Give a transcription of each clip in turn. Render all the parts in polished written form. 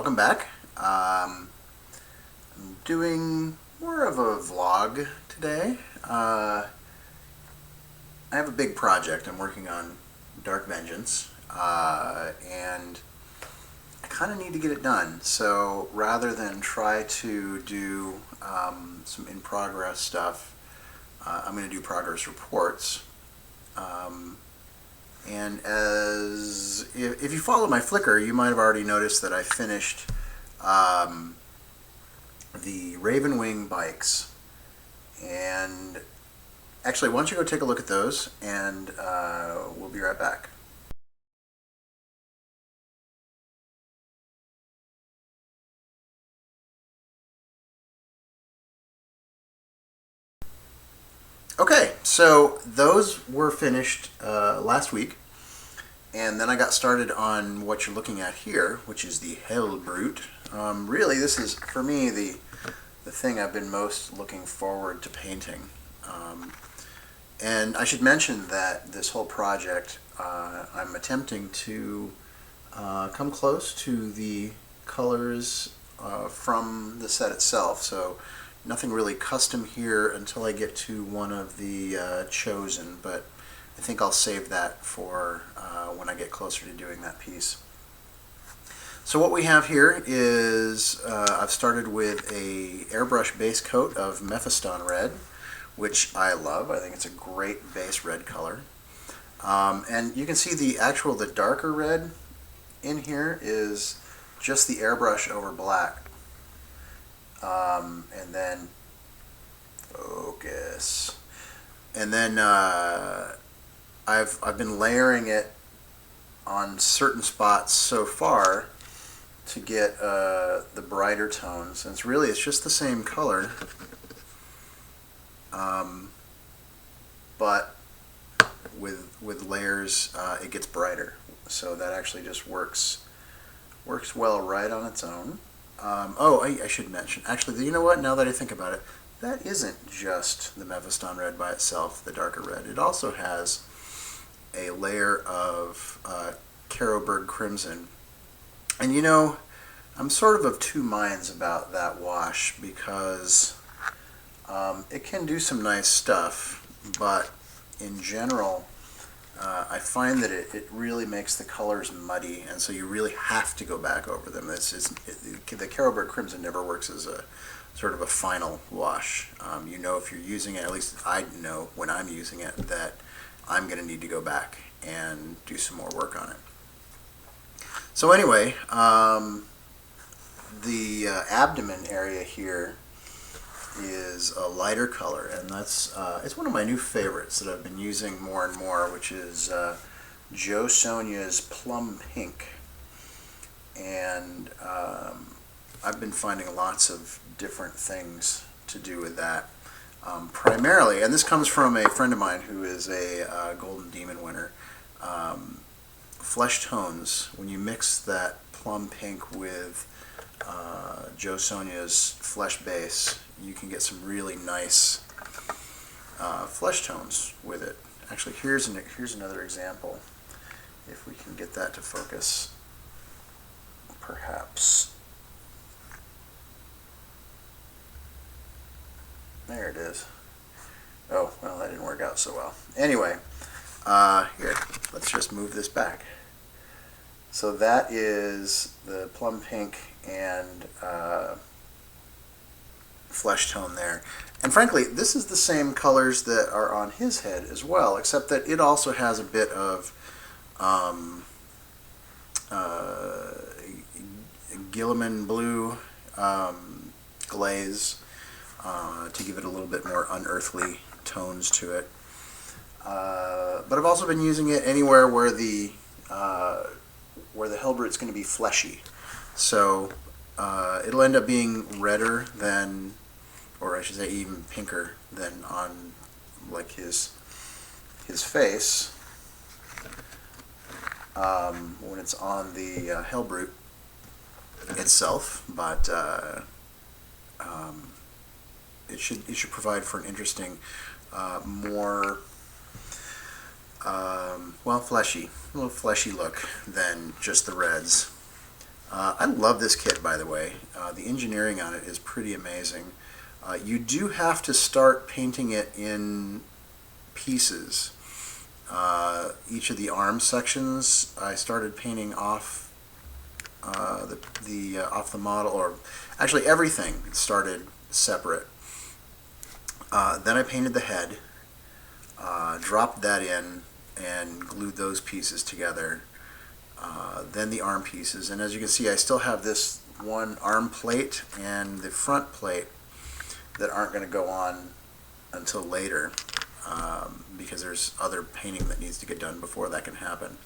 welcome back. I'm doing more of a vlog today. I have a big project I'm working on, Dark Vengeance, and I kind of need to get it done. So rather than try to do some in-progress stuff, I'm going to do progress reports. And if you follow my Flickr, you might have already noticed that I finished the Ravenwing bikes. And actually, why don't you go take a look at those, and we'll be right back. Okay, so those were finished last week, and then I got started on what you're looking at here, which is the Hellbrute. Really, this is, for me, the thing I've been most looking forward to painting. And I should mention that this whole project, I'm attempting to come close to the colors from the set itself, so nothing really custom here until I get to one of the chosen, but I think I'll save that for when I get closer to doing that piece. So what we have here is I've started with a airbrush base coat of Mephiston Red, which I love. I think it's a great base red color. And you can see the darker red in here is just the airbrush over black. And then focus. And then I've been layering it on certain spots so far to get the brighter tones. And it's just the same color, but with layers it gets brighter. So that actually just works well right on its own. I should mention, actually, you know what, now that I think about it, that isn't just the Mephiston Red by itself, the darker red. It also has a layer of Carroburg Crimson. And you know, I'm sort of two minds about that wash because it can do some nice stuff, but in general, I find that it really makes the colors muddy, and so you really have to go back over them. The Carroburg Crimson never works as a sort of a final wash. You know, if you're using it, at least I know when I'm using it, that I'm going to need to go back and do some more work on it. So anyway, the abdomen area here is a lighter color, and that's it's one of my new favorites that I've been using more and more, which is Joe Sonia's Plum Pink. And I've been finding lots of different things to do with that. Primarily, and this comes from a friend of mine who is a Golden Demon winner, flesh tones, when you mix that Plum Pink with Joe Sonia's flesh base, you can get some really nice flesh tones with it. Actually, here's another example. If we can get that to focus, perhaps. There it is. Oh, well, that didn't work out so well. Anyway, here, let's just move this back. So that is the Plum Pink and flesh tone there. And frankly, this is the same colors that are on his head as well, except that it also has a bit of Gilliman blue glaze to give it a little bit more unearthly tones to it. But I've also been using it anywhere where the Hellbrute's going to be fleshy. So it'll end up being redder than, or I should say even pinker than on like his face when it's on the Hellbrute itself, but it should provide for an interesting, more a little fleshy look than just the reds. I love this kit, by the way. The engineering on it is pretty amazing. You do have to start painting it in pieces. Each of the arm sections I started painting off off the model, or actually everything started separate. Then I painted the head, dropped that in, and glued those pieces together. Then the arm pieces, and as you can see, I still have this one arm plate and the front plate that aren't going to go on until later, because there's other painting that needs to get done before that can happen.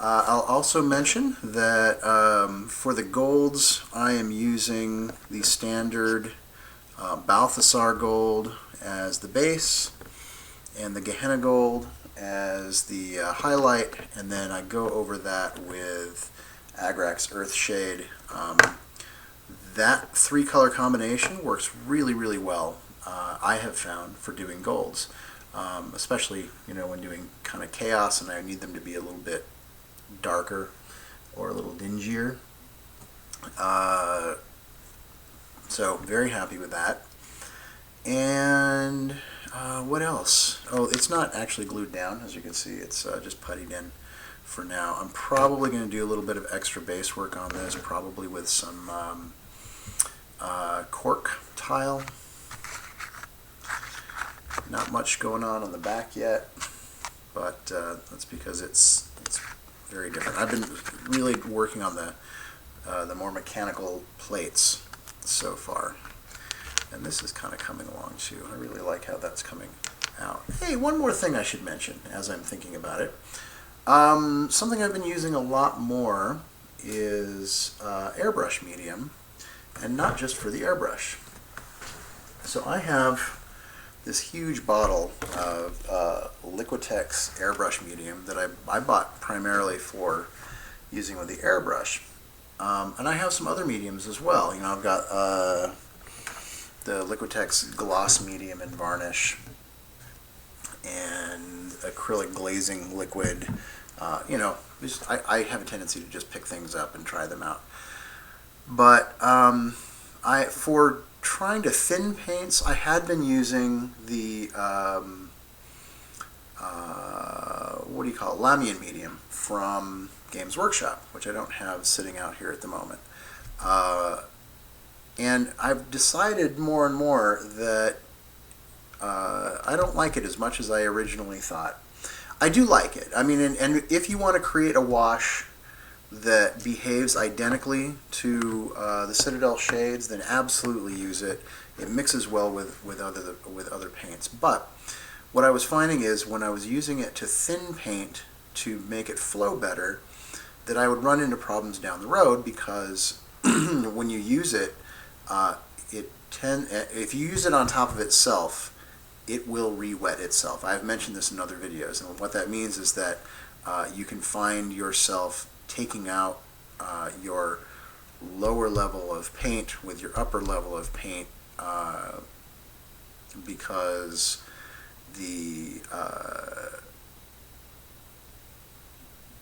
I'll also mention that for the golds, I am using the standard Balthasar gold as the base and the Gehenna gold as the highlight, and then I go over that with Agrax Earthshade. That three-color combination works really, really well, I have found, for doing golds, especially when doing kind of chaos and I need them to be a little bit darker or a little dingier. So very happy with that. And what else? Oh, it's not actually glued down, as you can see. It's just puttied in for now. I'm probably going to do a little bit of extra base work on this, probably with some cork tile. Not much going on the back yet, but that's because it's very different. I've been really working on the more mechanical plates so far, and this is kind of coming along too. I really like how that's coming out. Hey, one more thing I should mention as I'm thinking about it. Something I've been using a lot more is airbrush medium, and not just for the airbrush. So I have this huge bottle of Liquitex airbrush medium that I bought primarily for using with the airbrush. And I have some other mediums as well. I've got the Liquitex gloss medium and varnish, and acrylic glazing liquid. I have a tendency to just pick things up and try them out. But for trying to thin paints, I had been using the Lamian medium from Games Workshop, which I don't have sitting out here at the moment. And I've decided more and more that I don't like it as much as I originally thought. I do like it. I mean, and if you want to create a wash that behaves identically to the Citadel shades, then absolutely use it. It mixes well with other paints. But what I was finding is when I was using it to thin paint to make it flow better, that I would run into problems down the road, because when you use it, if you use it on top of itself, it will re-wet itself. I've mentioned this in other videos, and what that means is that you can find yourself taking out your lower level of paint with your upper level of paint, because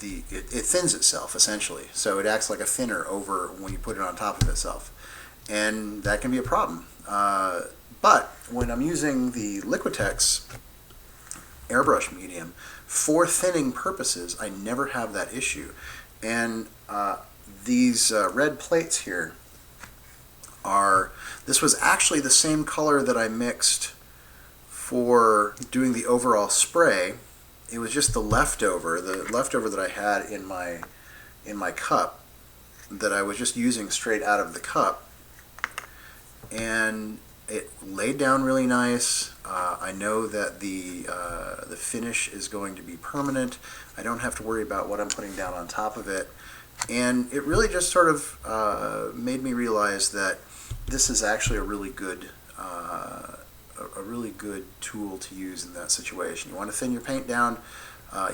it thins itself essentially. So it acts like a thinner over when you put it on top of itself, and that can be a problem. But when I'm using the Liquitex airbrush medium for thinning purposes, I never have that issue. And these red plates here this was actually the same color that I mixed for doing the overall spray. It was just the leftover that I had in my cup that I was just using straight out of the cup, and it laid down really nice. I know that the finish is going to be permanent. I don't have to worry about what I'm putting down on top of it, and it really just sort of made me realize that this is actually a really good tool to use in that situation. You want to thin your paint down.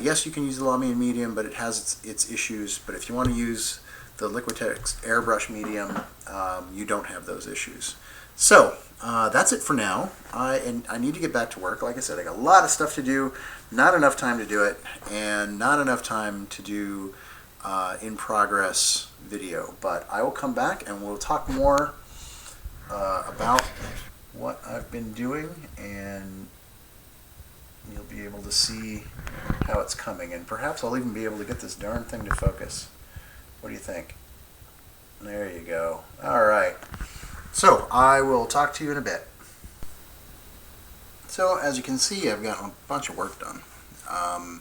Yes, you can use the Lamian medium, but it has its issues. But if you want to use the Liquitex airbrush medium, you don't have those issues. So that's it for now. I need to get back to work. Like I said, I got a lot of stuff to do, not enough time to do it, and not enough time to do in progress video. But I will come back and we'll talk more about what I've been doing, and you'll be able to see how it's coming, and perhaps I'll even be able to get this darn thing to focus. What do you think? There you go. Alright, so I will talk to you in a bit. So as you can see, I've got a bunch of work done. I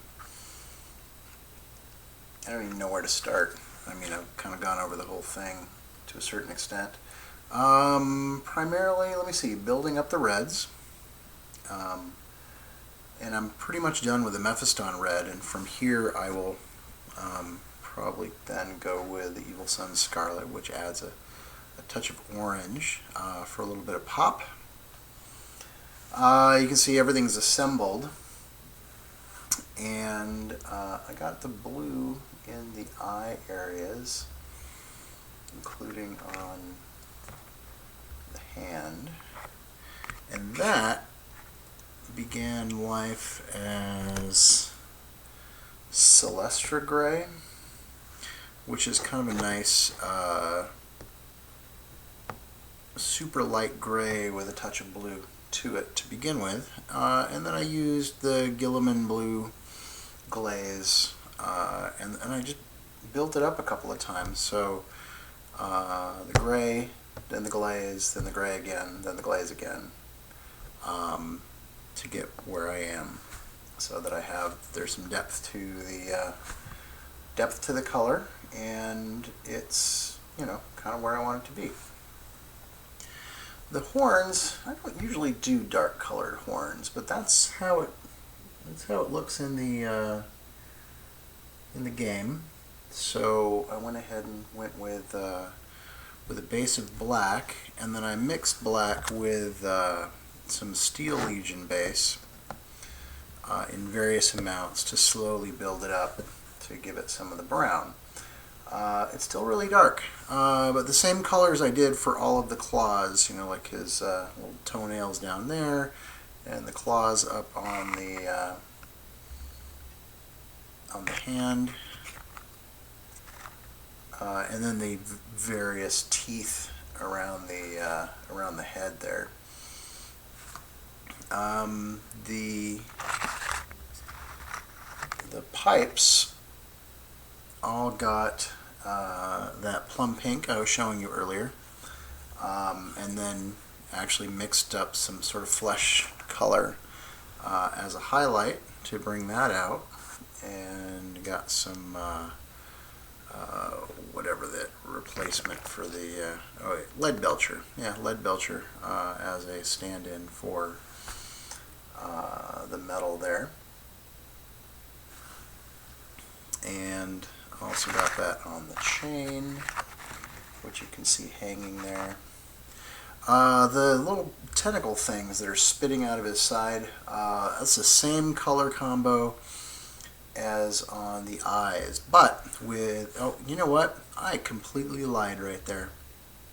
don't even know where to start. I mean, I've kind of gone over the whole thing to a certain extent. Primarily, let me see, building up the reds. And I'm pretty much done with the Mephiston red, and from here I will probably then go with the Evil Sunz Scarlet, which adds a touch of orange for a little bit of pop. You can see everything's assembled, and I got the blue in the eye areas, including on the hand, and that began life as Celestra Gray, which is kind of a nice super light gray with a touch of blue to it to begin with, and then I used the Gilliman blue glaze, and I just built it up a couple of times. So the gray, then the glaze, then the gray again, then the glaze again, to get where I am, so that there's some depth to the color, and it's, you know, kind of where I want it to be. The horns, I don't usually do dark colored horns, but that's how it looks in the game. So I went ahead and went with a base of black, and then I mixed black with some Steel Legion base in various amounts to slowly build it up to give it some of the brown. It's still really dark, but the same colors I did for all of the claws, you know, like his little toenails down there, and the claws up on the hand, and then the various teeth around the head there. The pipes all got that plum pink I was showing you earlier, and then actually mixed up some sort of flesh color as a highlight to bring that out, and got some whatever that replacement for the lead belcher, lead belcher as a stand-in for the metal there. And also got that on the chain, which you can see hanging there. The little tentacle things that are spitting out of his side, that's the same color combo as on the eyes, but with, oh, you know what? I completely lied right there.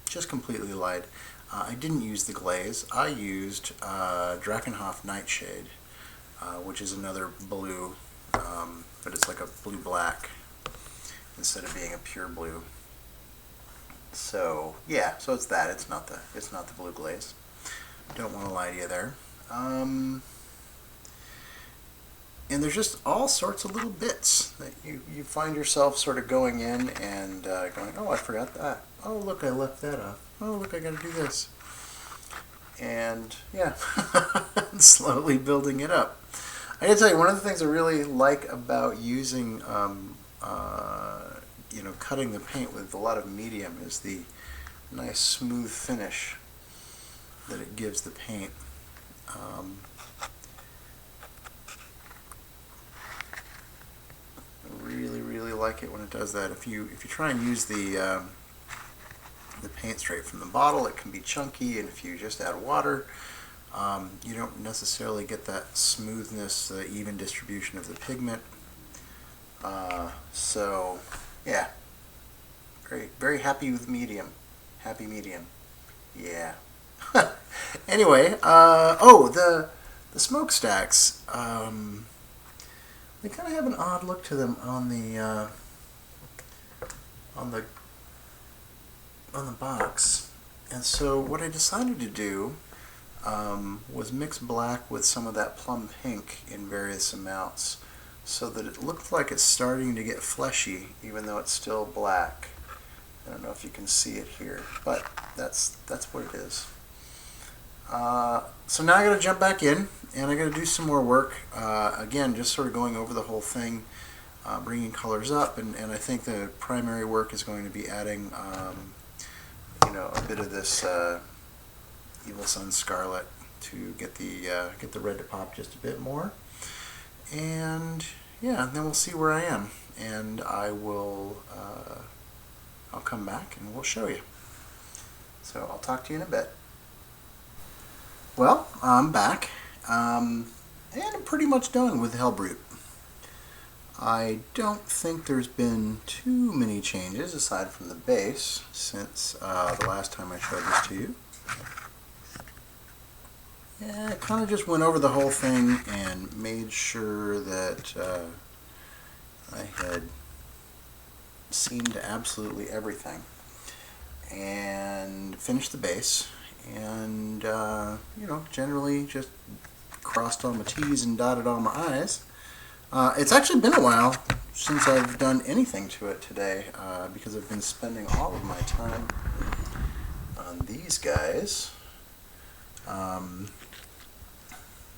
Just completely lied. I didn't use the glaze. I used Drakenhof Nightshade, which is another blue, but it's like a blue-black instead of being a pure blue. So yeah, so it's that. It's not the blue glaze. Don't want to lie to you there. And there's just all sorts of little bits that you find yourself sort of going in and going, oh, I forgot that. Oh, look, I left that off. Oh, look, I got to do this. And yeah, slowly building it up. I gotta tell you, one of the things I really like about using, you know, cutting the paint with a lot of medium is the nice smooth finish that it gives the paint. I really like it when it does that. If you try and use the paint straight from the bottle, it can be chunky, and if you just add water, you don't necessarily get that smoothness, the even distribution of the pigment. So yeah, very happy with medium. Happy medium. Yeah. Anyway, oh, the smokestacks, they kind of have an odd look to them on the on the box. And so what I decided to do was mix black with some of that plum pink in various amounts so that it looked like it's starting to get fleshy even though it's still black. I don't know if you can see it here, but that's what it is. So now I got to jump back in and I got to do some more work. Again, just sort of going over the whole thing, bringing colors up, and I think the primary work is going to be adding a bit of this Evil Sun Scarlet to get the red to pop just a bit more. And yeah, then we'll see where I am, and I'll come back and we'll show you. So I'll talk to you in a bit. Well, I'm back, and I'm pretty much done with Hellbrute. I don't think there's been too many changes aside from the base since the last time I showed this to you. Yeah, I kind of just went over the whole thing and made sure that I had seen to absolutely everything and finished the base, and generally just crossed all my T's and dotted all my I's. It's actually been a while since I've done anything to it today because I've been spending all of my time on these guys.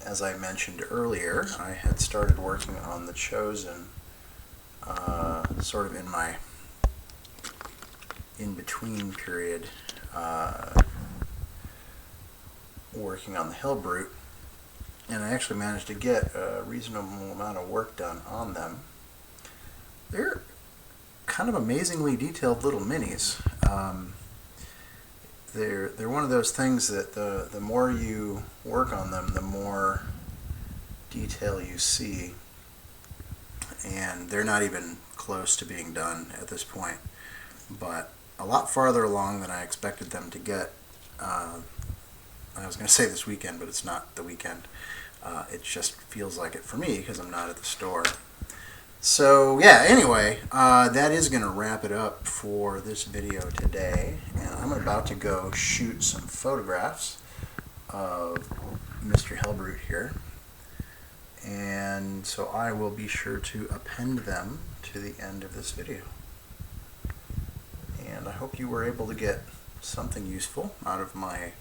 As I mentioned earlier, I had started working on the Chosen sort of in my in-between period, working on the Hellbrute, and I actually managed to get a reasonable amount of work done on them. They're kind of amazingly detailed little minis. They're one of those things that the more you work on them, the more detail you see, and they're not even close to being done at this point, but a lot farther along than I expected them to get. I was going to say this weekend, but it's not the weekend. It just feels like it for me because I'm not at the store. So yeah, anyway, that is going to wrap it up for this video today, and I'm about to go shoot some photographs of Mr. Hellbrute here, and so I will be sure to append them to the end of this video. And I hope you were able to get something useful out of my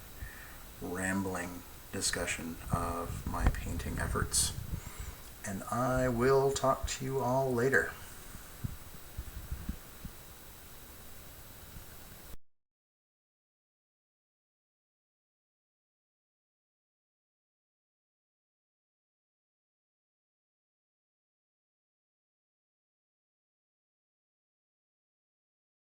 rambling discussion of my painting efforts. And I will talk to you all later.